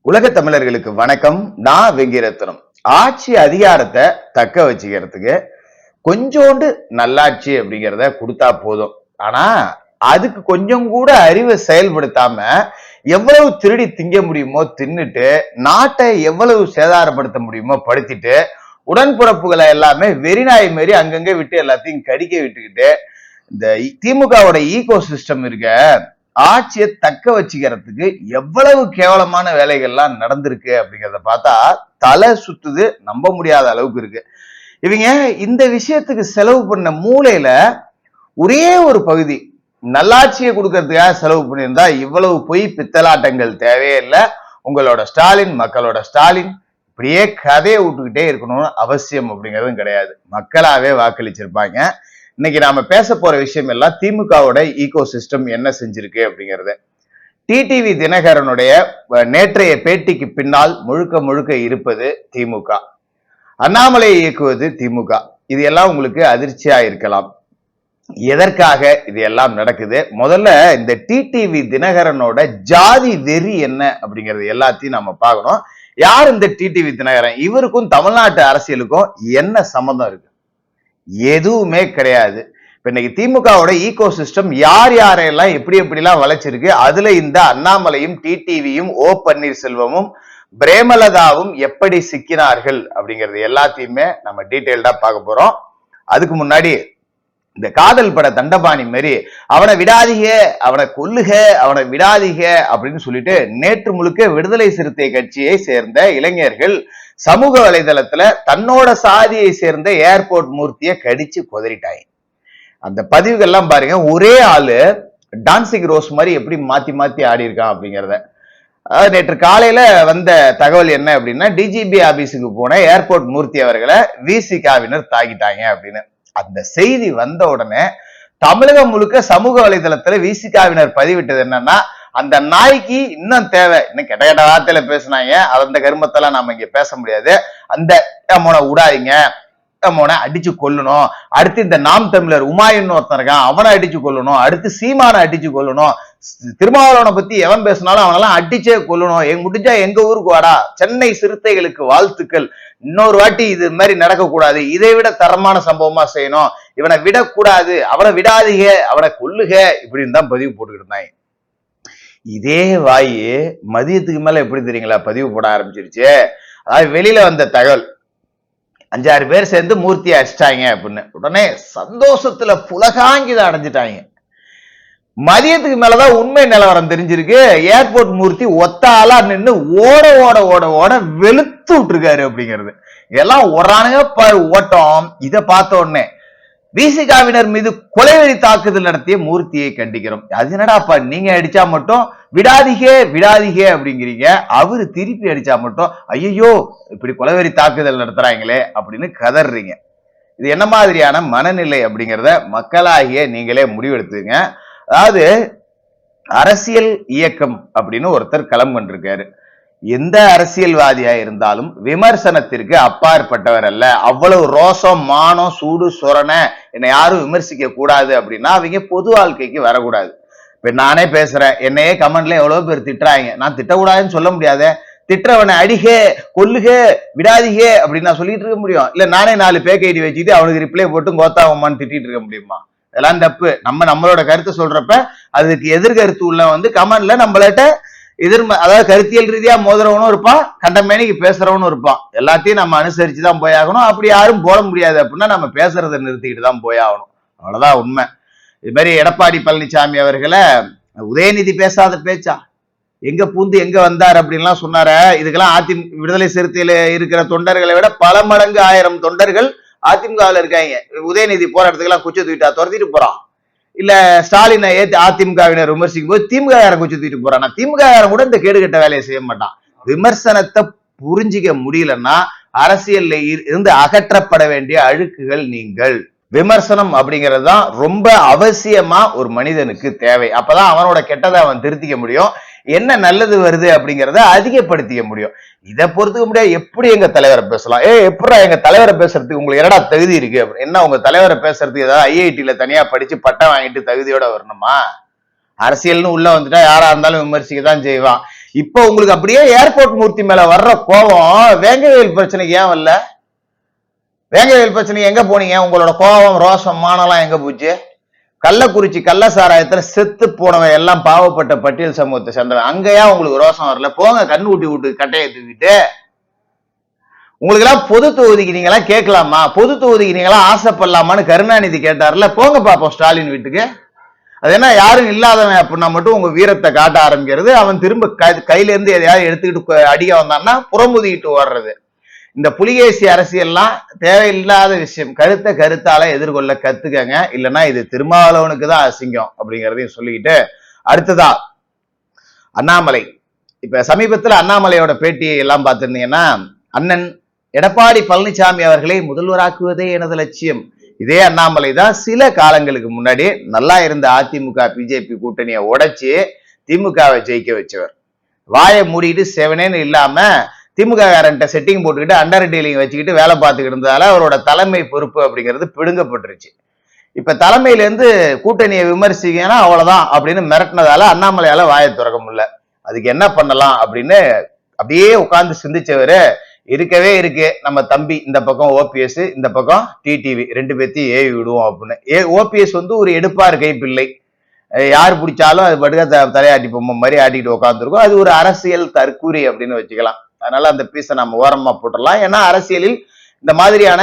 உலக தமிழர்களுக்கு வணக்கம். நான் வெங்கிரத்னம். ஆட்சி அதிகாரத்தை தக்க வச்சுக்கிறதுக்கு கொஞ்சோண்டு நல்லாட்சி அப்படிங்கிறத கொடுத்தா போதும். ஆனா அதுக்கு கொஞ்சம் கூட அறிவை செயல்படுத்தாம எவ்வளவு திருடி திங்க முடியுமோ தின்னுட்டு, நாட்டை எவ்வளவு சேதாரப்படுத்த முடியுமோ படுத்திட்டு, உடன்பிறப்புகளை எல்லாமே வெறிநாய் மாரி அங்கங்க விட்டு எல்லாத்தையும் கடிக்க விட்டுக்கிட்டு, இந்த திமுகவோட ஈகோ சிஸ்டம் இருக்க ஆட்சியை தக்க வச்சுக்கிறதுக்கு எவ்வளவு கேவலமான வேலைகள்லாம் நடந்திருக்கு அப்படிங்கிறத பார்த்தா தலை சுத்துது, நம்ப முடியாத அளவுக்கு இருக்கு. இவங்க இந்த விஷயத்துக்கு செலவு பண்ண மூளையில ஒரே ஒரு பகுதி நல்லாட்சியை கொடுக்கறதுக்காக செலவு பண்ணியிருந்தா இவ்வளவு பொய் பித்தலாட்டங்கள் தேவையே இல்லை. உங்களோட ஸ்டாலின், மக்களோட ஸ்டாலின் இப்படியே கதையை விட்டுக்கிட்டே இருக்கணும்னு அவசியம் அப்படிங்கிறதும் கிடையாது. மக்களாவே வாக்களிச்சிருப்பாங்க. இன்னைக்கு நாம பேச போற விஷயம் எல்லாம் திமுகவோட ஈகோ சிஸ்டம் என்ன செஞ்சிருக்கு அப்படிங்கறத. டிடிவி தினகரனுடைய நேற்றைய பேட்டிக்கு பின்னால் முழுக்க முழுக்க இருப்பது திமுக. அண்ணாமலை இயக்குவது திமுக. இது எல்லாம் உங்களுக்கு அதிர்ச்சியா இருக்கலாம். எதற்காக இது எல்லாம் நடக்குது? முதல்ல இந்த டிடிவி தினகரனோட ஜாதி வெறி என்ன அப்படிங்கறது எல்லாத்தையும் நம்ம பார்க்கணும். யார் இந்த டிடிவி தினகரன்? இவருக்கும் தமிழ்நாட்டு அரசியலுக்கும் என்ன சம்மந்தம் இருக்கு? எதுவுமே கிடையாது. இப்ப இன்னைக்கு திமுகவோட ஈகோ சிஸ்டம் யார் யாரெல்லாம் எப்படிலாம் வளைச்சிருக்கு. அதுல இந்த அண்ணாமலையும் டிடிவியும் ஓ பன்னீர்செல்வமும் பிரேமலதாவும் எப்படி சிக்கினார்கள் அப்படிங்கிறது எல்லாத்தையுமே நம்ம டீட்டெயில்டா பார்க்க போறோம். அதுக்கு முன்னாடி இந்த காதல் பட தண்டபாணி மாரி அவனை விடாதீக, அவனை கொல்லுக, அவனை விடாதீக அப்படின்னு சொல்லிட்டு நேற்று முழுக்க விடுதலை சிறுத்தை கட்சியை சேர்ந்த இளைஞர்கள் சமூக வலைதளத்துல தன்னோட சாதியை சேர்ந்த ஏர்போர்ட் மூர்த்தியை கடிச்சு கொதறிட்டாங்க. அந்த பதிவுகள்லாம் பாருங்க. ஒரே ஆளு டான்சிங் ரோஸ் மாதிரி எப்படி மாத்தி மாத்தி ஆடி இருக்கான் அப்படிங்கிறத. நேற்று காலையில வந்த தகவல் என்ன அப்படின்னா, டிஜிபி ஆபீஸுக்கு போன ஏர்போர்ட் மூர்த்தி அவர்களை விசிகாவினர் தாக்கிட்டாங்க அப்படின்னு. அந்த செய்தி வந்த உடனே தமிழகம் முழுக்க சமூக வலைதளத்துல விசிகாவினர் பதிவிட்டது என்னன்னா, அந்த நாய்க்கு இன்னும் தேவை. இன்னும் கெட்ட கெட்ட வார்த்தையில பேசினாங்க. அந்த கருமத்தெல்லாம் நாம இங்க பேச முடியாது. அந்த மோனை விடாதீங்க, மோனை அடிச்சு கொல்லணும். அடுத்து இந்த நாம் தமிழர் உமாயுன்னு ஒருத்தன் இருக்கான், அவனை அடிச்சு கொல்லணும். அடுத்து சீமானை அடிச்சு கொல்லணும். திருமாவளவனை பத்தி எவன் பேசினாலும் அவனெல்லாம் அடிச்சே கொல்லணும். முடிஞ்சா எங்க ஊருக்கு வாடா. சென்னை சிறுத்தைகளுக்கு வாழ்த்துக்கள். இன்னொரு வாட்டி இது மாதிரி நடக்க கூடாது. இதை விட தரமான சம்பவமா செய்யணும். இவனை விடக்கூடாது, அவனை விடாதீங்க, அவனை கொல்லுக இப்படின்னு தான் பதிவு போட்டுக்கிட்டு இருந்தாங்க. இதே வாயு மதியத்துக்கு மேல எப்படி தெரியுங்களா பதிவு போட ஆரம்பிச்சிருச்சு. அதாவது வெளியில வந்த தகவல் 5-6 பேர் சேர்ந்து மூர்த்தியை அடிச்சிட்டாங்க அப்படின்னு. உடனே சந்தோஷத்துல புலகாங்கித அடைஞ்சிட்டாங்க. மதியத்துக்கு மேலதான் உண்மை நிலவரம் தெரிஞ்சிருக்கு. ஏர்போர்ட் மூர்த்தி ஒத்த ஆளா நின்று ஓட ஓட ஓட ஓட வெளுத்து விட்டுருக்காரு அப்படிங்கிறது. இதெல்லாம் ஒரானுங்க பாரு ஓட்டம். இதை பார்த்த உடனே விசிகாவினர் மீது கொலைவெறி தாக்குதல் நடத்திய மூர்த்தியை கண்டிக்கிறோம். அது என்னடாப்பா நீங்க அடிச்சா மட்டும் விடாதீக விடாதீக அப்படிங்கிறீங்க, அவரு திருப்பி அடிச்சா மட்டும் ஐயோ இப்படி கொலைவெறி தாக்குதல் நடத்துறாங்களே அப்படின்னு கதறீங்க. இது என்ன மாதிரியான மனநிலை அப்படிங்கிறத மக்களாகிய நீங்களே முடிவெடுத்துங்க. அதாவது அரசியல் இயக்கம் அப்படின்னு ஒருத்தர் களம் கொண்டிருக்காரு. எந்த அரசியல்வாதியா இருந்தாலும் விமர்சனத்திற்கு அப்பாற்பட்டவர் அல்ல. அவ்வளவு ரோசம், மானம், சூடு, சொரண என்னை யாரும் விமர்சிக்க கூடாது அப்படின்னா அவங்க பொது வாழ்க்கைக்கு வரக்கூடாது. இப்ப நானே பேசுறேன், என்னையே கமெண்ட்ல எவ்வளவு பேர் திட்டுறாங்க. நான் திட்டக்கூடாதுன்னு சொல்ல முடியாத. திட்டவனை அடிக கொல்லுக விடாதீக அப்படின்னு நான் சொல்லிட்டு இருக்க முடியும்? இல்ல நானே 4 பேக் ஐடி வச்சுட்டு அவனுக்கு ரிப்ளை போட்டு கோத்தாவம்மான்னு திட்டிட்டு இருக்க முடியுமா? இதெல்லாம் தப்பு. நம்மளோட கருத்தை சொல்றப்ப அதுக்கு எதிர்கருத்து உள்ள கமெண்ட்ல நம்மள்ட்ட அதாவது கருத்தியல் ரீதியா மோதுறவனும் இருப்பான், கண்டமேனிக்கு பேசுறவனும் இருப்பான். எல்லாத்தையும் நம்ம அனுசரிச்சுதான் போயாகணும். அப்படி யாரும் போட முடியாது அப்படின்னா நம்ம பேசுறதை நிறுத்திக்கிட்டு தான் போயாகணும். அவ்வளவுதான் உண்மை. இது மாதிரி எடப்பாடி பழனிசாமி அவர்களை உதயநிதி பேசாத பேச்சா, எங்க பூந்து எங்க வந்தார் அப்படின்லாம் சொன்னார. இதுக்கெல்லாம் விடுதலை சிறுத்தையில இருக்கிற தொண்டர்களை விட பல மடங்கு 1000 தொண்டர்கள் அதிமுகவில் இருக்காங்க. உதயநிதி போற இடத்துக்கெல்லாம் குச்சி தூக்கிட்டா துரத்திட்டு போறான். இல்ல ஸ்டாலினை ஏத்தி அதிமுகவினர் விமர்சிக்கும் போது திமுக குச்சி தூக்கிட்டு போறான். திமுக கூட இந்த கேடுகட்ட வேலையை செய்ய மாட்டான். விமர்சனத்தை புரிஞ்சிக்க முடியலன்னா அரசியல்ல இருந்து அகற்றப்பட வேண்டிய அழுக்குகள் நீங்கள். விமர்சனம் அப்படிங்கிறது தான் ரொம்ப அவசியமா ஒரு மனிதனுக்கு தேவை. அப்பதான் அவனோட கெட்டதை அவன் திருத்திக்க முடியும். என்ன நல்லது வருது அப்படிங்கிறத அதிகப்படுத்திக்க முடியும். இதை பொறுத்துக்க முடியாது. எப்படி எங்க தலைவரை பேசலாம்? எப்படா எங்க தலைவரை பேசுறதுக்கு உங்களுக்கு என்னடா தகுதி இருக்கு? என்ன உங்க தலைவரை பேசுறதுக்கு ஏதாவது ஐஐடியில தனியா படிச்சு பட்டம் வாங்கிட்டு தகுதியோட வரணுமா? அரசியல்னு உள்ள வந்துட்டா யாரா இருந்தாலும் விமர்சிக்க தான் செய்வான். இப்ப உங்களுக்கு அப்படியே ஏர்போர்ட் மூர்த்தி மேல வர்ற கோபம் வேங்கவேல் பிரச்சனைக்கு ஏன் வரல? வேங்கவேல் பிரச்சனை எங்க போனீங்க? உங்களோட கோபம் ரோஷம் மானெல்லாம் எங்க போச்சு? கள்ளக்குறிச்சி கள்ள சாராயத்துல செத்து போனவன் எல்லாம் பாவப்பட்ட பட்டியல் சமூகத்தை சேர்ந்தவன், அங்கேயா உங்களுக்கு ரோஷம் வரல? போங்க கண்ணு ஊட்டி விட்டு கட்டையை தூக்கிட்டு. உங்களுக்கு எல்லாம் பொது தொகுதிக்கு நீங்க எல்லாம் கேட்கலாமா? பொது தொகுதிக்கு நீங்க எல்லாம் ஆசைப்படலாமான்னு கருணாநிதி கேட்டார்ல. போங்க பாப்போம் ஸ்டாலின் வீட்டுக்கு. அது என்ன யாரும் இல்லாதவன் அப்படின்னா மட்டும் உங்க வீரத்தை காட்ட ஆரம்பிக்கிறது, அவன் திரும்ப கையில இருந்து எதையாவது எடுத்துக்கிட்டு அடிக்க வந்தான்னா புறமுதிக்கிட்டு ஓடுறது. இந்த புலிகேசி அரசியல்லாம் தேவையில்லாத விஷயம். கருத்தால எதிர்கொள்ள கத்துக்கங்க, இல்லைன்னா இது திருமாவளவனுக்கு தான் அசிங்கம் அப்படிங்கிறதையும் சொல்லிக்கிட்டு, அடுத்ததா அண்ணாமலை. இப்ப சமீபத்துல அண்ணாமலையோட பேட்டியை எல்லாம் பார்த்திருந்தீங்கன்னா, அண்ணன் எடப்பாடி பழனிசாமி அவர்களை முதல்வராக்குவதே எனது லட்சியம். இதே அண்ணாமலை தான் சில காலங்களுக்கு முன்னாடி நல்லா இருந்த அதிமுக பிஜேபி கூட்டணியை உடைச்சு திமுகவை ஜெயிக்க வச்சவர். வாயை மூடிட்டு செவனேன்னு இல்லாம திமுக காரன்ட்ட செட்டிங் போட்டுக்கிட்டு அண்டர் டீலிங் வச்சுக்கிட்டு வேலை பார்த்துக்கிட்டு இருந்ததால அவரோட தலைமை பொறுப்பு அப்படிங்கிறது பிடுங்கப்பட்டுருச்சு. இப்ப தலைமையில இருந்து கூட்டணியை விமர்சிக்கனா அவ்வளவுதான் அப்படின்னு மிரட்டினதால அண்ணாமலையால வாயை திறக்க முடியல. அதுக்கு என்ன பண்ணலாம் அப்படின்னு அப்படியே உட்கார்ந்து சிந்திச்சவரு, இருக்கவே இருக்கு நம்ம தம்பி, இந்த பக்கம் ஓபிஎஸ், இந்த பக்கம் டிடிவி, ரெண்டு பேர்த்தையும் ஏவி விடுவோம் அப்படின்னு. ஓபிஎஸ் ஒரு எடுப்பார் கைப்பிள்ளை, யார் பிடிச்சாலும் அது பட்டுக்க தலையாட்டி பொம்மை மாதிரி ஆட்டிக்கிட்டு உட்காந்துருக்கும். அது ஒரு அரசியல் தற்கூரி அப்படின்னு வச்சுக்கலாம். அதனால அந்த பீஸை நம்ம ஓரமா போட்டுடலாம். ஏன்னா அரசியலில் இந்த மாதிரியான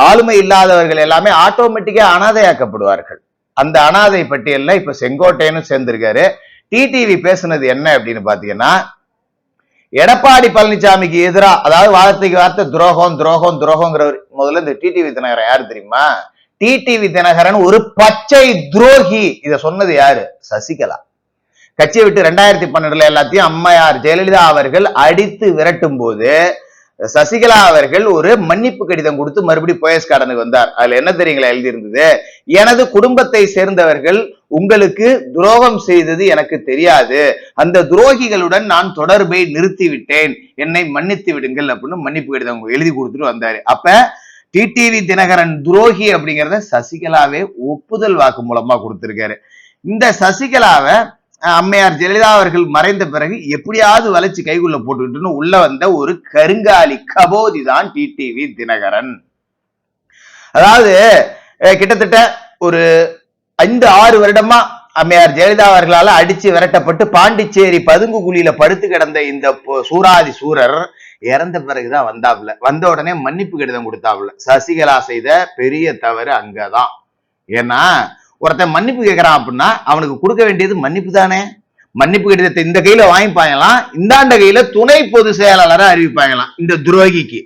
ஆளுமை இல்லாதவர்கள் எல்லாமே ஆட்டோமேட்டிக்கா அனாதையாக்கப்படுவார்கள். அந்த அனாதை பட்டியல்ல இப்ப செங்கோட்டையனும் சேர்ந்திருக்காரு. டிடிவி பேசுனது என்ன அப்படின்னு பாத்தீங்கன்னா, எடப்பாடி பழனிசாமிக்கு எதிராக, அதாவது வார்த்தைக்கு வார்த்தை துரோகம் துரோகம் துரோகங்கிறவர். முதல்ல இந்த டிடிவி தினகரன் யாரு தெரியுமா? டிடிவி தினகரன் ஒரு பச்சை துரோகி. இத சொன்னது யாரு? சசிகலா. கட்சியை விட்டு 2012 எல்லாத்தையும் அம்மையார் ஜெயலலிதா அவர்கள் அடித்து விரட்டும் போது சசிகலா அவர்கள் ஒரு மன்னிப்பு கடிதம் கொடுத்து மறுபடியும் போயஸ் கார்டனுக்கு வந்தார். அதுல என்ன தெரியுங்களா எழுதி இருந்தது? எனது குடும்பத்தை சேர்ந்தவர்கள் உங்களுக்கு துரோகம் செய்தது எனக்கு தெரியாது, அந்த துரோகிகளுடன் நான் தொடர்பை நிறுத்திவிட்டேன், என்னை மன்னித்து விடுங்கள் அப்படின்னு மன்னிப்பு கடிதம் எழுதி கொடுத்துட்டு வந்தாரு. அப்ப டிடிவி தினகரன் துரோகி அப்படிங்கிறத சசிகலாவே ஒப்புதல் வாக்கு மூலமா கொடுத்திருக்காரு. இந்த சசிகலாவை அம்மையார் ஜெயலலிதா அவர்கள் மறைந்த பிறகு எப்படியாவது வளைச்சு கைக்குள்ள போட்டுக்கிட்டுன்னு உள்ள வந்த ஒரு கருங்காலி கபோதி தான் டிடிவி தினகரன். அதாவது கிட்டத்தட்ட ஒரு 5-6 வருடமா அம்மையார் ஜெயலலிதா அவர்களால அடிச்சு விரட்டப்பட்டு பாண்டிச்சேரி பதுங்கு குழியில படுத்து கிடந்த இந்த சூராதி சூரர் இறந்த பிறகுதான் வந்தாப்புல. வந்த உடனே மன்னிப்பு கடிதம் கொடுத்தாப்புல. சசிகலா செய்த பெரிய தவறு அங்கதான். ஏன்னா ஒருத்தன் மன்னிப்பு கேட்கறான் அப்படின்னா அவனுக்கு கொடுக்க வேண்டியது மன்னிப்பு தானே. மன்னிப்பு கடிதத்தை இந்த கையில வாங்கிப்பாங்களாம், இந்தாண்ட கையில துணை பொதுச் செயலாளரை அறிவிப்பாங்களாம் இந்த துரோகிக்கு.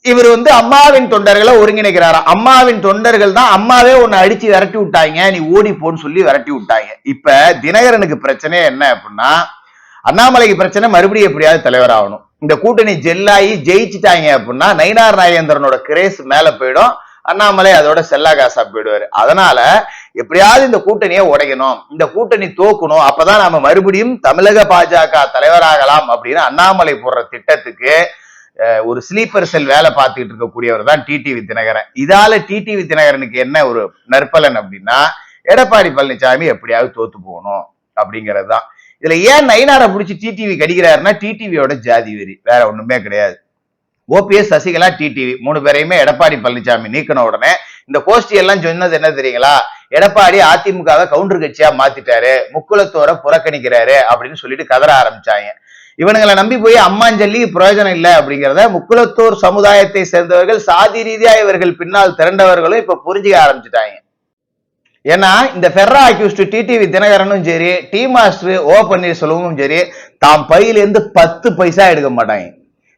இவர் அம்மாவின் தொண்டர்களை ஒருங்கிணைக்கிறாரா. அம்மாவின் தொண்டர்கள் தான் அம்மாவே உன்னை அடிச்சு விரட்டி விட்டாங்க, நீ ஓடி போன்னு சொல்லி விரட்டி விட்டாங்க. இப்ப தினகரனுக்கு பிரச்சனை என்ன அப்படின்னா, அண்ணாமலைக்கு பிரச்சனை மறுபடியும் எப்படியாவது தலைவர் ஆகணும். இந்த கூட்டணி ஜெல்லாகி ஜெயிச்சுட்டாங்க அப்படின்னா நயினார் நாகேந்திரனோட கிரேஸ் மேல போயிடும், அண்ணாமலை அதோட செல்லா காசா போயிடுவாரு. அதனால எப்படியாவது இந்த கூட்டணியை உடைக்கணும், இந்த கூட்டணி தோக்கணும், அப்பதான் நம்ம மறுபடியும் தமிழக பாஜக தலைவராகலாம் அப்படின்னு அண்ணாமலை போடுற திட்டத்துக்கு ஒரு ஸ்லீப்பர் செல் வேலை பார்த்துக்கிட்டு இருக்கக்கூடியவர் தான் டிடிவி தினகரன். இதால டிடிவி தினகரனுக்கு என்ன ஒரு நற்பலன் அப்படின்னா, எடப்பாடி பழனிசாமி எப்படியாவது தோத்து போகணும் அப்படிங்கிறது தான். இதுல ஏன் நயினாரை பிடிச்சி டிடிவி கடிக்கிறாருன்னா, டிடிவியோட ஜாதி வெறி, வேற ஒண்ணுமே கிடையாது. ஓபிஎஸ், சசிகலா, டிடிவி 3 பேரையுமே எடப்பாடி பழனிசாமி நீக்கின உடனே இந்த கோஷ்டி எல்லாம் சொன்னது என்ன தெரியுங்களா? எடப்பாடி அதிமுகவை கவுண்டர் கட்சியா மாத்திட்டாரு, முக்குலத்தோரை புறக்கணிக்கிறாரு அப்படின்னு சொல்லிட்டு கதற ஆரம்பிச்சாங்க. இவனுங்களை நம்பி போய் அம்மாஞ்சல்லி பிரயோஜனம் இல்லை அப்படிங்கிறத முக்குலத்தோர் சமுதாயத்தை சேர்ந்தவர்கள், சாதி ரீதியா இவர்கள் பின்னால் திரண்டவர்களும் இப்ப புரிஞ்சுக்க ஆரம்பிச்சுட்டாங்க. ஏன்னா இந்த ஃபெர்ரா அக்யூஸ்ட் டிடிவி தினகரனும் சரி, டி மாஸ்டர் ஓ பன்னீர்செல்வமும் சரி, தாம் பையிலேருந்து 10 பைசா எடுக்க மாட்டாங்க.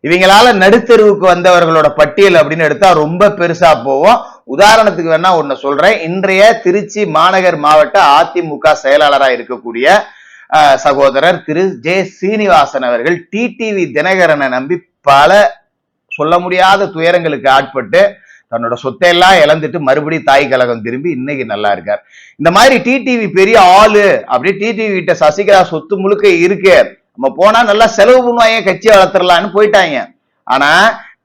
இவங்களால நடுத்தருவுக்கு வந்தவர்களோட பட்டியல் அப்படின்னு எடுத்தா ரொம்ப பெருசா போவோம். உதாரணத்துக்கு வேணா ஒண்ணு சொல்றேன். இன்றைய திருச்சி மாநகர் மாவட்ட அதிமுக செயலாளராக இருக்கக்கூடிய சகோதரர் திரு ஜே சீனிவாசன் அவர்கள் டிடிவி தினகரனை நம்பி பல சொல்ல முடியாத துயரங்களுக்கு ஆட்பட்டு தன்னோட சொத்தையெல்லாம் இழந்துட்டு மறுபடியும் தாய் கழகம் திரும்பி இன்னைக்கு நல்லா இருக்கார். இந்த மாதிரி டிடிவி பெரிய ஆளு, அப்படி டிடிவி கிட்ட சசிகலா சொத்து முழுக்க இருக்கு, நம்ம போனா நல்லா செலவு பண்ணுவாங்க, கட்சியை வளர்த்துடலான்னு போயிட்டாங்க. ஆனா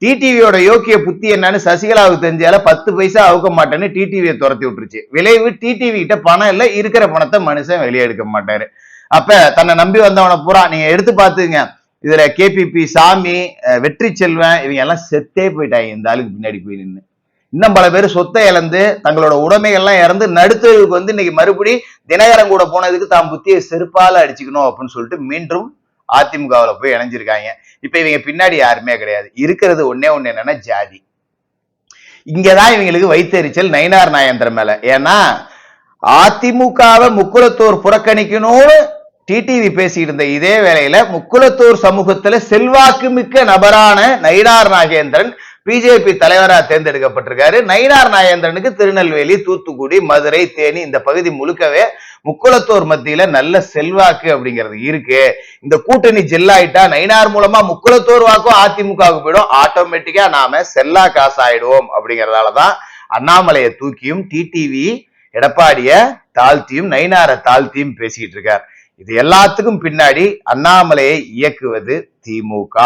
டிடிவியோட யோக்கிய புத்தி என்னன்னு சசிகலாவுக்கு தெரிஞ்சால 10 பைசா அவுக்க மாட்டேன்னு டிடிவியை துரத்தி விட்டுருச்சு. விளைவு டிடிவி கிட்ட பணம் இல்ல, இருக்கிற பணத்தை மனுஷன் வெளியே எடுக்க மாட்டாரு. அப்ப தன்னை நம்பி வந்தவனை பூரா நீங்க எடுத்து பாத்துங்க. இதுல KPP சாமி, வெற்றி செல்வன் இவங்க எல்லாம் செத்தே போயிட்டாங்க இந்த ஆளுக்கு பின்னாடி போய் நின்று. இன்னும் பல பேர் சொத்தை இழந்து தங்களோட உடைமைகள்லாம் இறந்து நடுத்தருக்கு வந்து இன்னைக்கு மறுபடி தினகரன் கூட போனதுக்கு தான் புத்தியை செருப்பால அடிச்சுக்கணும் அப்படின்னு சொல்லிட்டு மீண்டும் அதிமுகவுல போய் இணைஞ்சிருக்காங்க. இப்ப இவங்க பின்னாடி யாருமே கிடையாது. இருக்கிறது ஒன்னே ஒண்ணு என்னன்னா ஜாதி. இங்கதான் இவங்களுக்கு வைத்தறிச்சல் நயினார் நாகேந்திரன் மேல. ஏன்னா அதிமுகவை முக்குளத்தூர் புறக்கணிக்கணும்னு டிடிவி பேசிட்டு இருந்த இதே வேளையில முக்குளத்தூர் சமூகத்துல செல்வாக்கு மிக்க நபரான நயினார் நாகேந்திரன் பிஜேபி தலைவரா தேர்ந்தெடுக்கப்பட்டிருக்காரு. நயினார் நாகேந்திரனுக்கு திருநெல்வேலி, தூத்துக்குடி, மதுரை, தேனி இந்த பகுதி முழுக்கவே முக்குளத்தூர் மத்தியில நல்ல செல்வாக்கு அப்படிங்கிறது இருக்கு. இந்த கூட்டணி ஜெல்லாயிட்டா நயினார் மூலமா முக்குளத்தூர் வாக்கும் அதிமுகவுக்கு போயிடும். ஆட்டோமேட்டிக்கா நாம செல்லா காசு ஆயிடுவோம். அப்படிங்கறதாலதான் அண்ணாமலையை தூக்கியும் டிடிவி எடப்பாடிய தாழ்த்தியும் நயினாரை தாழ்த்தியும் பேசிட்டு இருக்கார். இது எல்லாத்துக்கும் பின்னாடி அண்ணாமலையை இயக்குவது திமுக.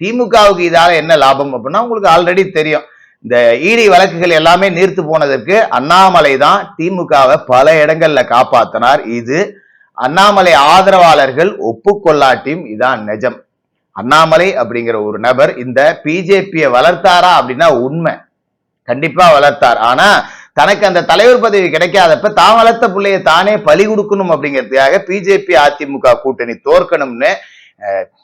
திமுகவுக்கு இதால என்ன லாபம் அப்படின்னா உங்களுக்கு ஆல்ரெடி தெரியும். இந்த ஈடி வழக்குகள் எல்லாமே நீர்த்து போனதற்கு அண்ணாமலை தான் திமுகவை பல இடங்கள்ல காப்பாத்தினார். இது அண்ணாமலை ஆதரவாளர்கள் ஒப்புக்கொள்ளாட்டியும் இதான் நிஜம். அண்ணாமலை அப்படிங்கிற ஒரு நபர் இந்த பிஜேபியை வளர்த்தாரா அப்படின்னா உண்மை, கண்டிப்பா வளர்த்தார். ஆனா தனக்கு அந்த தலைவர் பதவி கிடைக்காதப்ப தான் வளர்த்த பிள்ளைய தானே பலி கொடுக்கணும் அப்படிங்கிறதுக்காக பிஜேபி அதிமுக கூட்டணி தோற்கணும்னு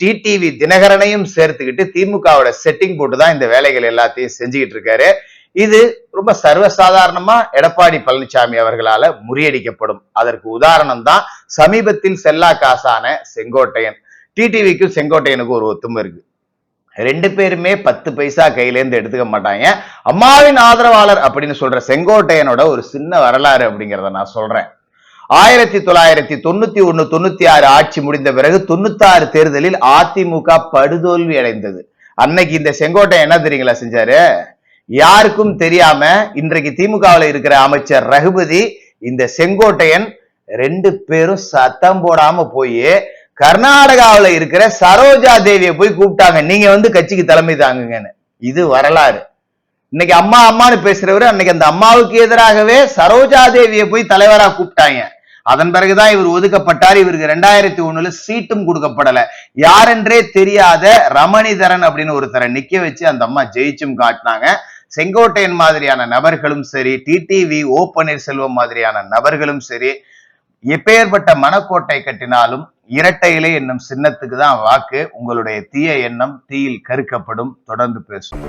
டிடிவி தினகரனையும் சேர்த்துக்கிட்டு திமுகவோட செட்டிங் போட்டுதான் இந்த வேலைகள் எல்லாத்தையும் செஞ்சுக்கிட்டு இருக்காரு. இது ரொம்ப சர்வசாதாரணமா எடப்பாடி பழனிசாமி அவர்களால முறியடிக்கப்படும். அதற்கு உதாரணம் தான் சமீபத்தில் செல்லா காசான செங்கோட்டையன். டிடிவிக்கும் செங்கோட்டையனுக்கும் ஒரு ஒத்துமை இருக்கு. ரெண்டு பேருமே 10 பைசா கையில இருந்து எடுத்துக்க மாட்டாங்க. அம்மாவின் ஆதரவாளர் அப்படின்னு சொல்ற செங்கோட்டையனோட ஒரு சின்ன வரலாறு அப்படிங்கிறத நான் சொல்றேன். 1991, 96 ஆட்சி முடிந்த பிறகு 96 தேர்தலில் அதிமுக படுதோல்வி அடைந்தது. அன்னைக்கு இந்த செங்கோட்டையன் என்ன தெரியுங்களா செஞ்சாரு? யாருக்கும் தெரியாம இன்றைக்கு திமுகவில் இருக்கிற அமைச்சர் ரகுபதி, இந்த செங்கோட்டையன் ரெண்டு பேரும் சத்தம் போடாம போய் கர்நாடகாவில இருக்கிற சரோஜா தேவியை போய் கூப்பிட்டாங்க, நீங்க வந்து கட்சிக்கு தலைமை தாங்குங்கன்னு. இது வரலாறு. இன்னைக்கு அம்மா அம்மான்னு பேசுறவரு அன்னைக்கு அந்த அம்மாவுக்கு எதிராகவே சரோஜா தேவியை போய் தலைவரா கூப்பிட்டாங்க. அதன் பிறகுதான் இவர் ஒதுக்கப்பட்டார். இவருக்கு 2001 சீட்டும் கொடுக்கப்படல. யாரென்றே தெரியாத ரமணிதரன் அப்படின்னு ஒருத்தரை நிக்க வச்சு அந்த அம்மா ஜெயிச்சும் காட்டினாங்க. செங்கோட்டையன் மாதிரியான நபர்களும் சரி, டிடிவி ஓ பன்னீர்செல்வம் மாதிரியான நபர்களும் சரி, எப்பேற்பட்ட மனக்கோட்டை கட்டினாலும் இரட்டை இலை என்னும் சின்னத்துக்கு தான் வாக்கு. உங்களுடைய தீய எண்ணம் தீயில் கருக்கப்படும். தொடர்ந்து பேசும்.